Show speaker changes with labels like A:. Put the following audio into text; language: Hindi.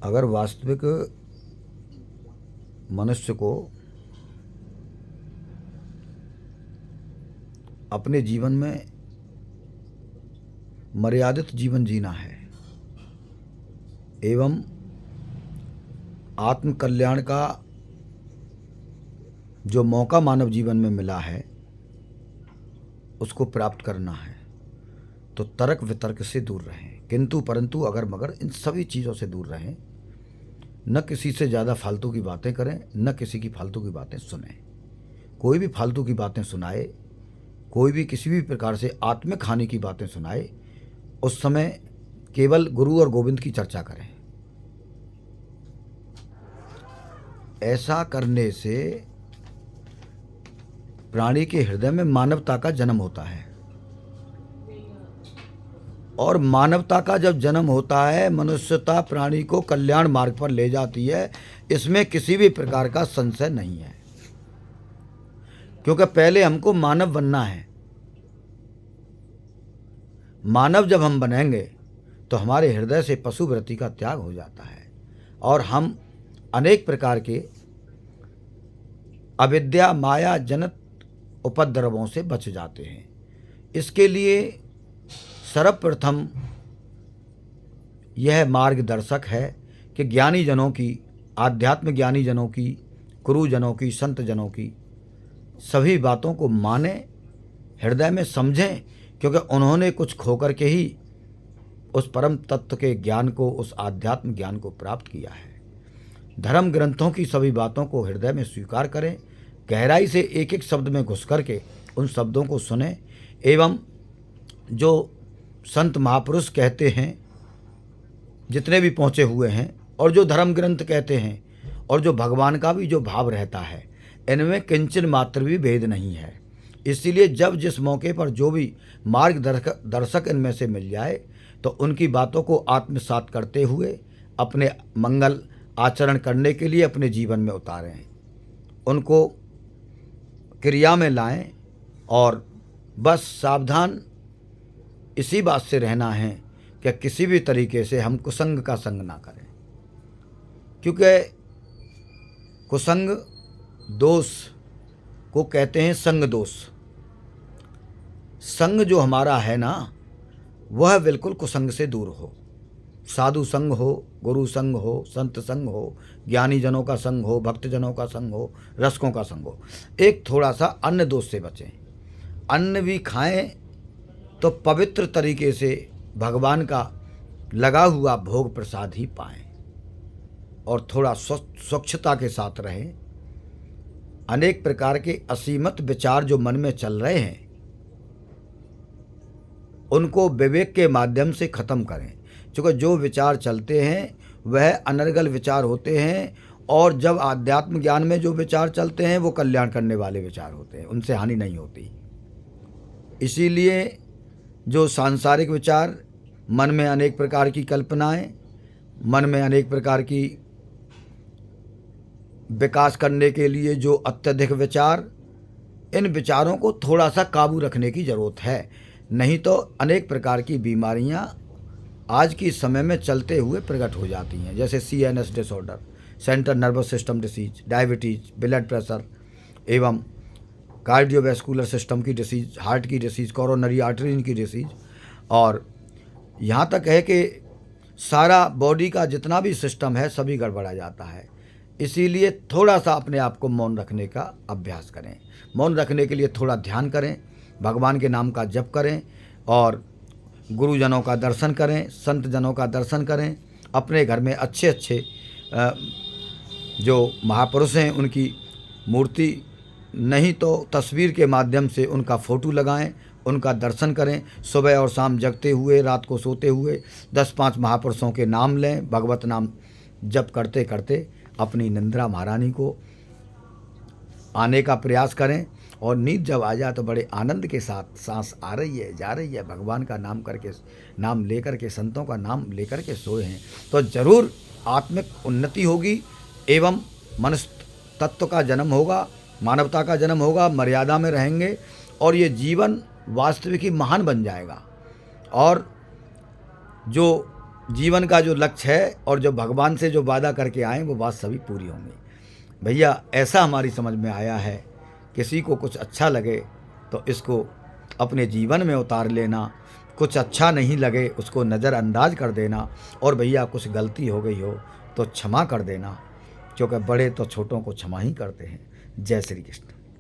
A: अगर वास्तविक मनुष्य को अपने जीवन में मर्यादित जीवन जीना है एवं आत्म कल्याण का जो मौका मानव जीवन में मिला है उसको प्राप्त करना है, तो तर्क वितर्क से दूर रहें, किंतु परंतु अगर मगर इन सभी चीज़ों से दूर रहें। न किसी से ज़्यादा फालतू की बातें करें, न किसी की फालतू की बातें सुनें। कोई भी फालतू की बातें सुनाए, कोई भी किसी भी प्रकार से आत्मिक हानि की बातें सुनाए, उस समय केवल गुरु और गोविंद की चर्चा करें। ऐसा करने से प्राणी के हृदय में मानवता का जन्म होता है, और मानवता का जब जन्म होता है मनुष्यता प्राणी को कल्याण मार्ग पर ले जाती है। इसमें किसी भी प्रकार का संशय नहीं है, क्योंकि पहले हमको मानव बनना है। मानव जब हम बनेंगे तो हमारे हृदय से पशु वृत्ति का त्याग हो जाता है और हम अनेक प्रकार के अविद्या माया जनित उपद्रवों से बच जाते हैं। इसके लिए सर्वप्रथम यह मार्गदर्शक है कि ज्ञानी जनों की, आध्यात्म ज्ञानी जनों की, गुरुजनों की, संत जनों की सभी बातों को माने, हृदय में समझें, क्योंकि उन्होंने कुछ खोकर के ही उस परम तत्व के ज्ञान को, उस आध्यात्म ज्ञान को प्राप्त किया है। धर्म ग्रंथों की सभी बातों को हृदय में स्वीकार करें, गहराई से एक एक शब्द में घुस करके उन शब्दों को सुने एवं जो संत महापुरुष कहते हैं, जितने भी पहुँचे हुए हैं, और जो धर्म ग्रंथ कहते हैं, और जो भगवान का भी जो भाव रहता है, इनमें किंचन मात्र भी भेद नहीं है। इसीलिए जब जिस मौके पर जो भी मार्गदर्शक इनमें से मिल जाए तो उनकी बातों को आत्मसात करते हुए अपने मंगल आचरण करने के लिए अपने जीवन में उतारें, उनको क्रिया में लाएं। और बस सावधान इसी बात से रहना है कि किसी भी तरीके से हम कुसंग का संग ना करें, क्योंकि कुसंग दोष को कहते हैं संग दोष। संग जो हमारा है ना, वह बिल्कुल कुसंग से दूर हो। साधु संग हो, गुरु संग हो, संत संग हो, ज्ञानी जनों का संग हो, भक्त जनों का संग हो, रसकों का संग हो। एक थोड़ा सा अन्न दोष से बचें। अन्न भी खाएं तो पवित्र तरीके से भगवान का लगा हुआ भोग प्रसाद ही पाएं, और थोड़ा स्वच्छता के साथ रहें। अनेक प्रकार के असीमित विचार जो मन में चल रहे हैं उनको विवेक के माध्यम से ख़त्म करें, क्योंकि जो विचार चलते हैं वह अनर्गल विचार होते हैं, और जब आध्यात्म ज्ञान में जो विचार चलते हैं वो कल्याण करने वाले विचार होते हैं, उनसे हानि नहीं होती। इसीलिए जो सांसारिक विचार, मन में अनेक प्रकार की कल्पनाएं, मन में अनेक प्रकार की विकास करने के लिए जो अत्यधिक विचार, इन विचारों को थोड़ा सा काबू रखने की ज़रूरत है, नहीं तो अनेक प्रकार की बीमारियां आज की समय में चलते हुए प्रकट हो जाती हैं, जैसे CNS disorder, central nervous system disease, diabetes, blood pressure एवं कार्डियोवैस्कुलर सिस्टम की डिसीज़, हार्ट की डिसीज़, कोरोनरी आर्टरी की डिसीज़, और यहाँ तक है कि सारा बॉडी का जितना भी सिस्टम है सभी गड़बड़ा जाता है। इसीलिए थोड़ा सा अपने आप को मौन रखने का अभ्यास करें। मौन रखने के लिए थोड़ा ध्यान करें, भगवान के नाम का जप करें, और गुरुजनों का दर्शन करें, संत जनों का दर्शन करें। अपने घर में अच्छे अच्छे जो महापुरुष हैं उनकी मूर्ति नहीं तो तस्वीर के माध्यम से उनका फ़ोटो लगाएं, उनका दर्शन करें। सुबह और शाम जगते हुए, रात को सोते हुए 10-5 महापुरुषों के नाम लें, भगवत नाम जप करते करते अपनी निंद्रा महारानी को आने का प्रयास करें, और नींद जब आ जाए तो बड़े आनंद के साथ सांस आ रही है, जा रही है, भगवान का नाम करके, नाम लेकर के, संतों का नाम लेकर के सोए हैं, तो ज़रूर आत्मिक उन्नति होगी एवं मनुष्य तत्व का जन्म होगा, मानवता का जन्म होगा, मर्यादा में रहेंगे, और ये जीवन वास्तविक ही महान बन जाएगा। और जो जीवन का जो लक्ष्य है और जो भगवान से जो वादा करके आए वो बात सभी पूरी होंगी। भैया ऐसा हमारी समझ में आया है, किसी को कुछ अच्छा लगे तो इसको अपने जीवन में उतार लेना, कुछ अच्छा नहीं लगे उसको नज़रअंदाज कर देना, और भैया कुछ गलती हो गई हो तो क्षमा कर देना, क्योंकि बड़े तो छोटों को क्षमा ही करते हैं। जय श्री कृष्ण।